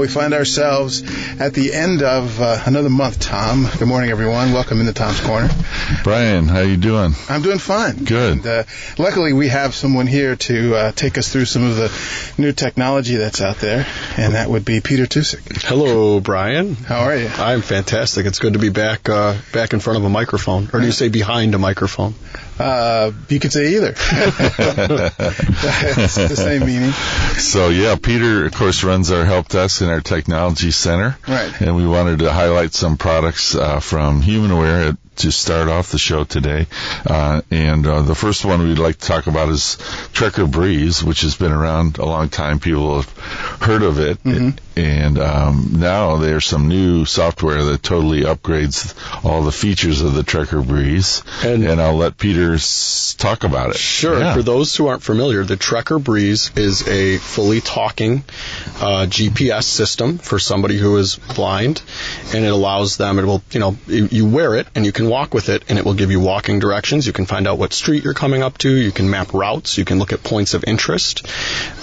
we find ourselves at the end of another month, Tom. Good morning, everyone. Welcome into Tom's Corner. Brian, how you doing? I'm doing fine. Good. And, luckily, we have someone here to take us through some of the new technology that's out there, and that would be Peter Tusik. Hello, Brian. How are you? I'm fantastic. It's good to be back in front of a microphone. Or do you say behind a microphone? You could say either. It's the same meaning. So, yeah, Peter, of course, runs our help desk in our technology center. Right. And we wanted to highlight some products from HumanAware to start off the show today. And the first one we'd like to talk about is Trekker Breeze, which has been around a long time. People have heard of it. Mm-hmm. And now there's some new software that totally upgrades all the features of the Trekker Breeze. And I'll let Peter talk about it. Sure. Yeah. For those who aren't familiar, the Trekker Breeze is a fully talking GPS system for somebody who is blind, and it allows them, you wear it and you can walk with it, and it will give you walking directions. You can find out what street you're coming up to. You can map routes. You can look at points of interest.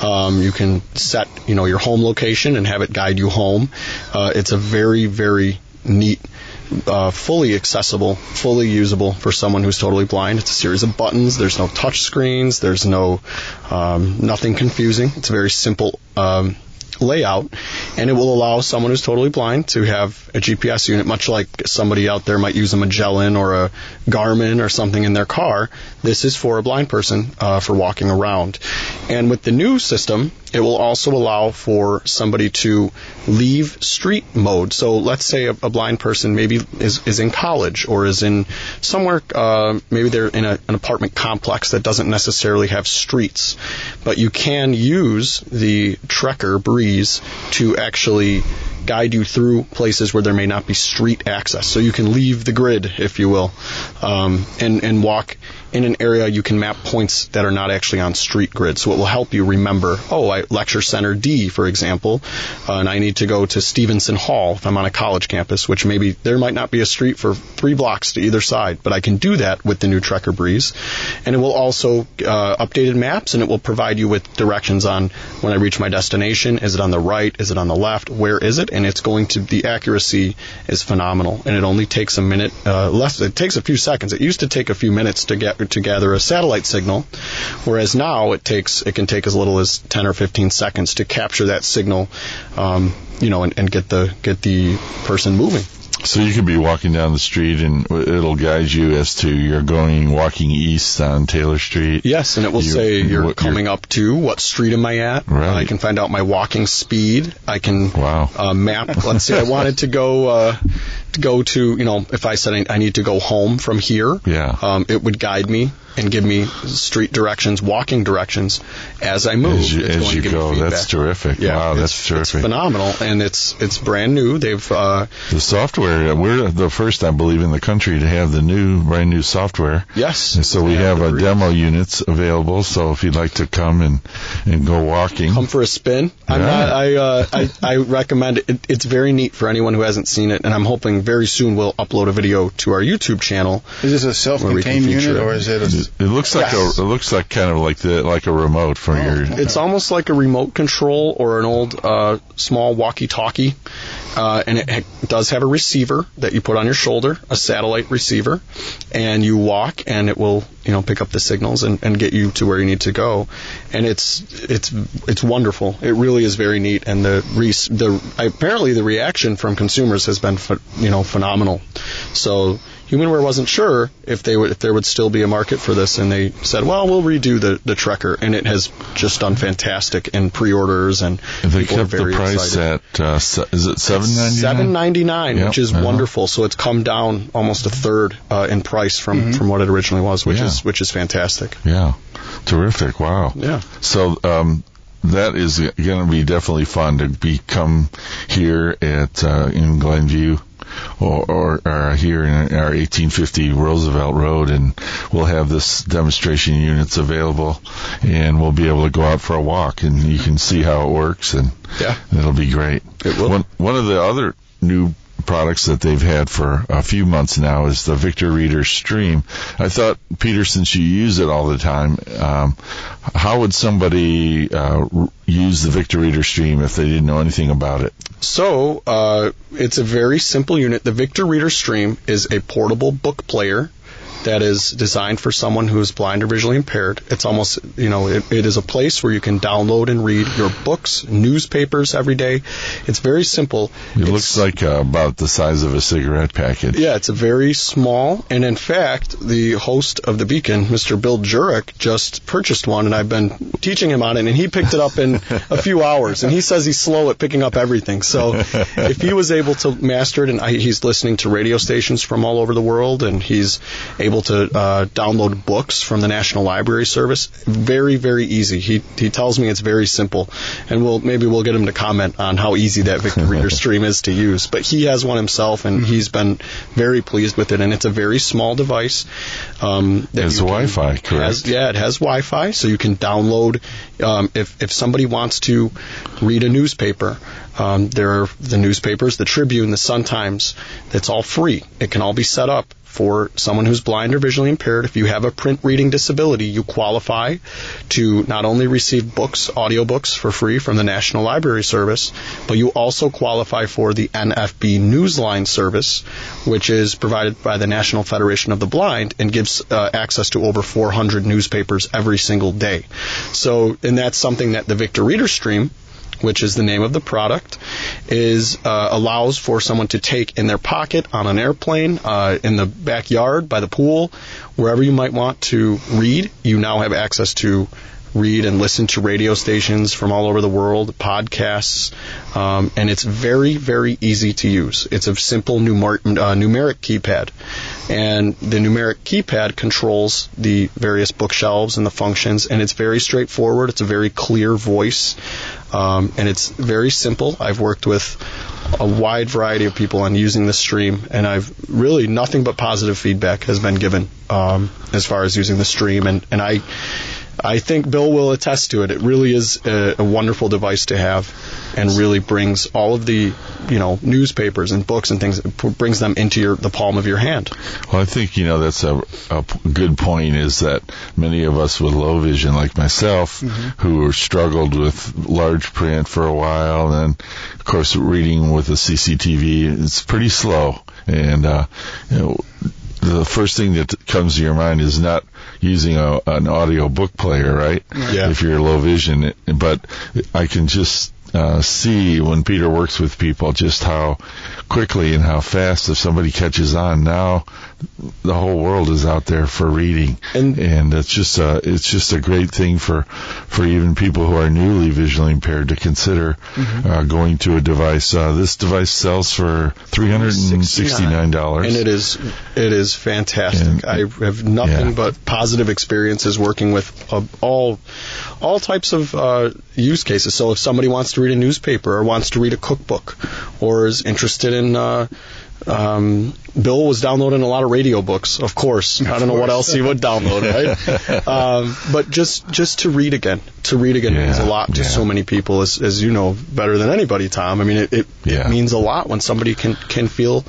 You can set, your home location and have it guide you home. It's a very, very neat, fully accessible, fully usable for someone who's totally blind. It's a series of buttons. There's no touch screens. There's no nothing confusing. It's a very simple layout, and it will allow someone who's totally blind to have a GPS unit, much like somebody out there might use a Magellan or a Garmin or something in their car. This is for a blind person for walking around. And with the new system, it will also allow for somebody to leave street mode. So let's say a blind person maybe is in college or is in somewhere, maybe they're in an apartment complex that doesn't necessarily have streets. But you can use the Trekker Breeze to actually guide you through places where there may not be street access. So you can leave the grid, if you will, and walk in an area. You can map points that are not actually on street grid. So it will help you remember, Lecture Center D, for example, and I need to go to Stevenson Hall if I'm on a college campus, which maybe there might not be a street for 3 blocks to either side, but I can do that with the new Trekker Breeze. And it will also updated maps, and it will provide you with directions on when I reach my destination. Is it on the right? Is it on the left? Where is it? And it's the accuracy is phenomenal, and it only takes a minute, it takes a few seconds. It used to take a few minutes to gather a satellite signal, whereas now it can take as little as 10 or 15 seconds to capture that signal, and get the person moving. So you could be walking down the street, and it'll guide you as to walking east on Taylor Street. Yes, and it will say you're coming up to what street am I at? Right. I can find out my walking speed. I can map. Let's say I wanted to go to, if I said I need to go home from here, it would guide me and give me street directions, walking directions as I move. As you go. That's terrific. Yeah, wow, that's terrific. It's phenomenal, and it's brand new. They've the software. We're the first, I believe, in the country to have the brand new software. Yes. And so we have demo units available. So if you'd like to come and go walking, come for a spin. Yeah. I recommend it. It's very neat for anyone who hasn't seen it, and I'm hoping very soon we'll upload a video to our YouTube channel. Is this a self-contained unit, or is it? It looks like kind of like a remote for your. It's almost like a remote control or an old small walkie-talkie, and it does have a receiver that you put on your shoulder, a satellite receiver, and you walk, and it will pick up the signals and get you to where you need to go, and it's wonderful. It really is very neat, and apparently the reaction from consumers has been phenomenal. So HumanAware wasn't sure if there would still be a market for this, and they said, well, we'll redo the Trekker, and it has just done fantastic in pre-orders, and they people are kept very the price excited. At is it $7.99? $7.99, yep. Which is wonderful. So it's come down almost a third in price from what it originally was, which is fantastic. Yeah, terrific. Wow. Yeah. So that is going to be definitely fun to come here in Glenview. Or here in our 1850 Roosevelt Road, and we'll have this demonstration units available, and we'll be able to go out for a walk, and you can see how it works, and it'll be great. It will. One of the other new products that they've had for a few months now is the Victor Reader Stream. I thought, Peter, since you use it all the time, how would somebody use the Victor Reader Stream if they didn't know anything about it? So it's a very simple unit. The Victor Reader Stream is a portable book player that is designed for someone who is blind or visually impaired. It's almost, it is a place where you can download and read your books, newspapers every day. It's very simple. It looks like about the size of a cigarette package. Yeah, it's a very small, and in fact, the host of the Beacon, Mr. Bill Jurek, just purchased one, and I've been teaching him on it, and he picked it up in a few hours, and he says he's slow at picking up everything. So if he was able to master it, and he's listening to radio stations from all over the world, and he's able to download books from the National Library Service. Very, very easy. He tells me it's very simple, and maybe we'll get him to comment on how easy that Victor Reader Stream is to use. But he has one himself, and he's been very pleased with it. And it's a very small device. It has Wi-Fi, correct? It has Wi-Fi, so you can download. If somebody wants to read a newspaper, there are the newspapers, the Tribune, the Sun-Times. It's all free. It can all be set up for someone who's blind or visually impaired. If you have a print reading disability, you qualify to not only receive books, audiobooks for free from the National Library Service, but you also qualify for the NFB Newsline service, which is provided by the National Federation of the Blind and gives access to over 400 newspapers every single day. So, and that's something that the Victor Reader Stream, which is the name of the product, allows for someone to take in their pocket, on an airplane, in the backyard, by the pool, wherever you might want to read. You now have access to read and listen to radio stations from all over the world, podcasts, and it's very, very easy to use. It's a simple numeric keypad, and the numeric keypad controls the various bookshelves and the functions, and it's very straightforward. It's a very clear voice, and it's very simple. I've worked with a wide variety of people on using the stream, and I've really nothing but positive feedback has been given as far as using the stream, and I think Bill will attest to it. It really is a wonderful device to have, and really brings all of the, newspapers and books and things, brings them into the palm of your hand. Well, I think, that's a good point, is that many of us with low vision, like myself, who struggled with large print for a while, and of course reading with a CCTV, it's pretty slow. And, the first thing that comes to your mind is not using an audio book player, right? Yeah. If you're low vision. But I can just see when Peter works with people just how quickly and how fast, if somebody catches on, now the whole world is out there for reading. And it's just a great thing for even people who are newly visually impaired to consider going to a device. This device sells for $369. And it is fantastic. I have nothing but positive experiences working with all types of use cases. So if somebody wants to read a newspaper, or wants to read a cookbook, or is interested in Bill was downloading a lot of radio books, of course. I don't know what else he would download, right? But just to read again. Means a lot to so many people, as you know better than anybody, Tom. I mean, it means a lot when somebody can feel,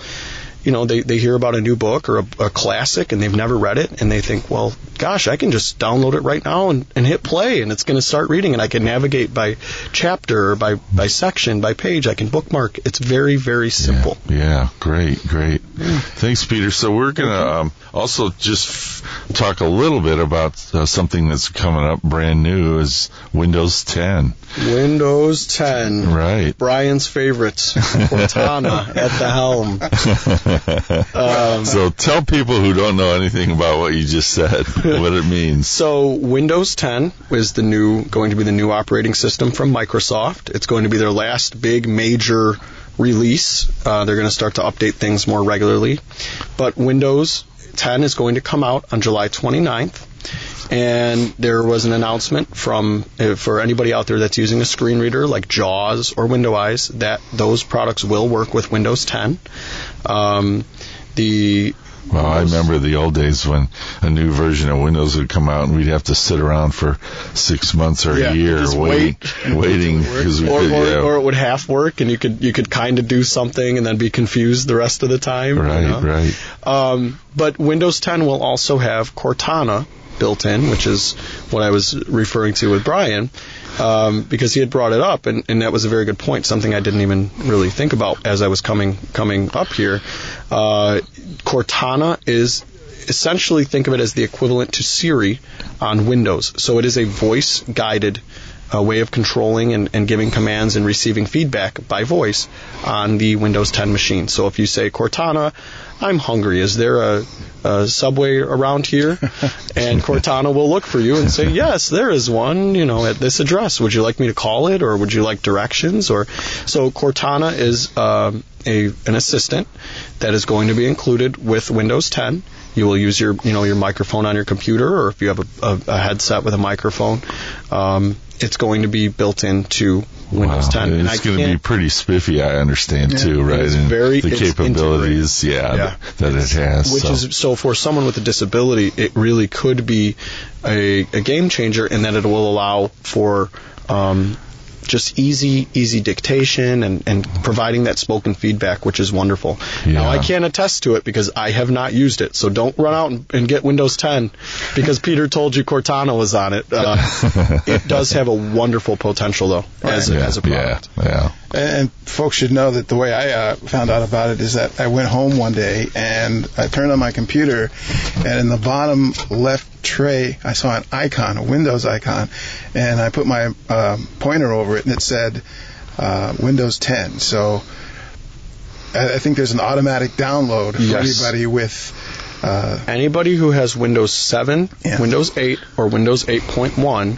they hear about a new book or a classic and they've never read it, and they think, well, gosh, I can just download it right now and hit play, and it's going to start reading, and I can navigate by chapter, or by section, by page. I can bookmark. It's very, very simple. Yeah. Great. Thanks, Peter. So we're going to also just talk a little bit about something that's coming up brand new, is Windows 10. Windows 10. Right. Brian's favorite, Cortana at the helm. So tell people who don't know anything about what you just said, what it means. So Windows 10 is going to be the new operating system from Microsoft. It's going to be their last big major release. They're going to start to update things more regularly. But Windows 10 is going to come out on July 29th. And there was an announcement for anybody out there that's using a screen reader like JAWS or Windows, that those products will work with Windows 10. The Well, I remember the old days when a new version of Windows would come out and we'd have to sit around for 6 months or a year waiting because or it would half work and you could kind of do something and then be confused the rest of the time. Right. But Windows 10 will also have Cortana built in, which is what I was referring to with Brian, because he had brought it up, and that was a very good point, something I didn't even really think about as I was coming up here. Cortana is essentially, think of it as the equivalent to Siri on Windows. So it is a voice-guided way of controlling and giving commands and receiving feedback by voice on the Windows 10 machine. So if you say, Cortana, I'm hungry, is there a Subway around here? And Cortana will look for you and say, yes, there is one, at this address. Would you like me to call it, or would you like directions? So Cortana is an assistant that is going to be included with Windows 10. You will use your microphone on your computer, or if you have a headset with a microphone, it's going to be built into Windows 10. And it's going to be pretty spiffy, I understand, too, right? And the capabilities, that it has. So for someone with a disability, it really could be a game changer in that it will allow for just easy dictation and providing that spoken feedback, which is wonderful. Yeah. Now, I can't attest to it because I have not used it, so don't run out and get Windows 10 because Peter told you Cortana was on it. It does have a wonderful potential, though, as a product. Yeah. And folks should know that the way I found out about it is that I went home one day and I turned on my computer, and in the bottom left tray I saw an icon, a Windows icon, and I put my pointer over it and it said Windows 10. So I think there's an automatic download for anybody with anybody who has Windows 7, Windows 8, or Windows 8.1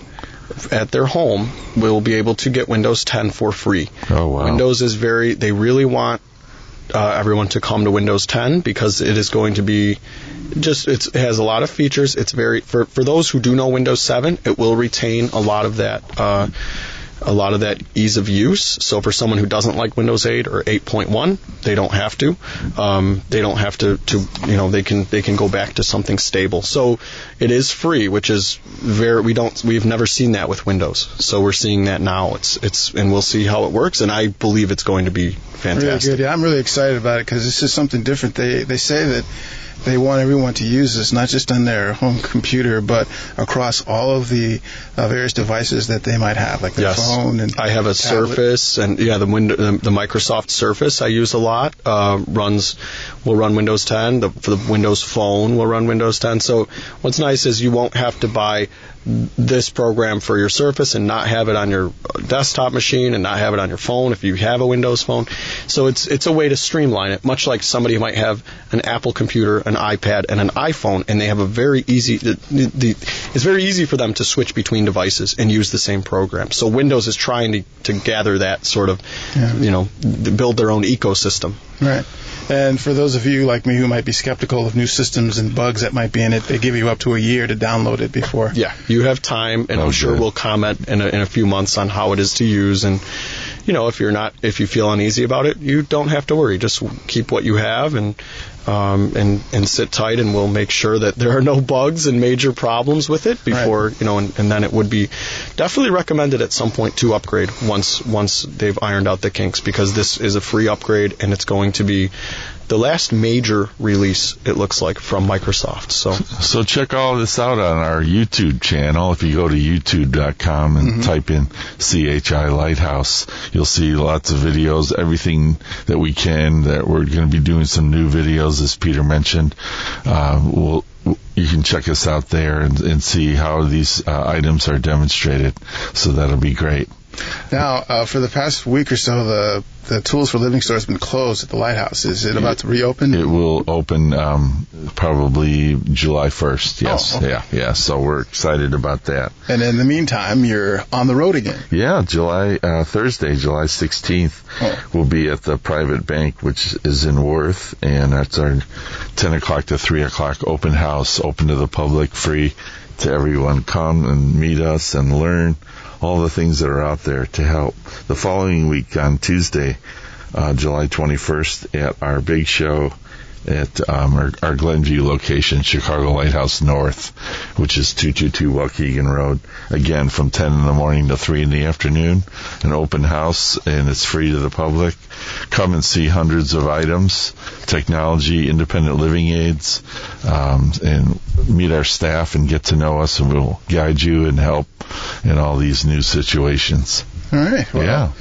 at their home will be able to get Windows 10 for free. Oh, wow. Windows they really want everyone to come to Windows 10 because it is going to be it has a lot of features. It's for those who do know Windows 7, it will retain a lot of that ease of use. So for someone who doesn't like Windows 8 or 8.1, they don't have to. They don't have to they can go back to something stable. So it is free, which is we've never seen that with Windows. So we're seeing that now. And we'll see how it works, and I believe it's going to be fantastic. Really good. Yeah, I'm really excited about it because this is something different. They say that they want everyone to use this, not just on their home computer, but across all of the various devices that they might have, like their phone and I have a tablet. Surface, and the Microsoft Surface I use a lot. Will run Windows 10. For the Windows Phone will run Windows 10. So what's nice is you won't have to buy this program for your Surface and not have it on your desktop machine and not have it on your phone if you have a Windows Phone. So it's a way to streamline it, much like somebody might have an Apple computer, an iPad, and an iPhone, and they have it's very easy for them to switch between devices and use the same program. So Windows is trying to gather that sort of, build their own ecosystem. Right. And for those of you like me who might be skeptical of new systems and bugs that might be in it, they give you up to a year to download it before. Yeah, you have time, and I'm sure we'll comment in a few months on how it is to use. And if you feel uneasy about it, you don't have to worry. Just keep what you have and sit tight, and we'll make sure that there are no bugs and major problems with it before, and then it would be definitely recommended at some point to upgrade once they've ironed out the kinks, because this is a free upgrade and it's going to be the last major release, it looks like, from Microsoft. So check all this out on our YouTube channel. If you go to youtube.com and type in CHI Lighthouse, you'll see lots of videos, everything that we can. That we're going to be doing some new videos, as Peter mentioned. You can check us out there and see how these items are demonstrated. So that'll be great. Now, for the past week or so, the Tools for Living store has been closed at the Lighthouse. Is it about to reopen? It will open probably July 1st, yes. Oh, okay. Yeah, so we're excited about that. And in the meantime, you're on the road again. Yeah, Thursday, July 16th, we'll be at the Private Bank, which is in Worth, and that's our 10 o'clock to 3 o'clock open house, open to the public, free to everyone. Come and meet us and learn all the things that are out there to help. The following week on Tuesday, July 21st, at our big show at our Glenview location, Chicago Lighthouse North, which is 222 Waukegan Road. Again, from 10 in the morning to 3 in the afternoon, an open house, and it's free to the public. Come and see hundreds of items, technology, independent living aids, and meet our staff and get to know us, and we'll guide you and help in all these new situations. All right. Well,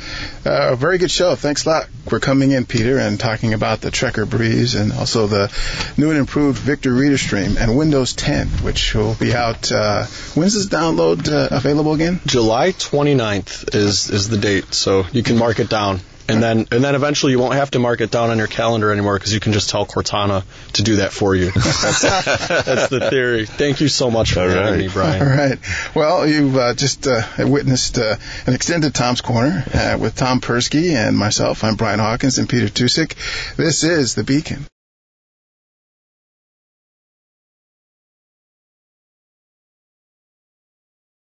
very good show. Thanks a lot for coming in, Peter, and talking about the Trekker Breeze and also the new and improved Victor Reader Stream and Windows 10, which will be out. When's this download available again? July 29th is the date, so you can mark it down. And then eventually you won't have to mark it down on your calendar anymore because you can just tell Cortana to do that for you. That's the theory. Thank you so much for having me, Brian. All right. Well, you've just witnessed an extended Tom's Corner with Tom Persky and myself. I'm Brian Hawkins and Peter Tusick. This is The Beacon.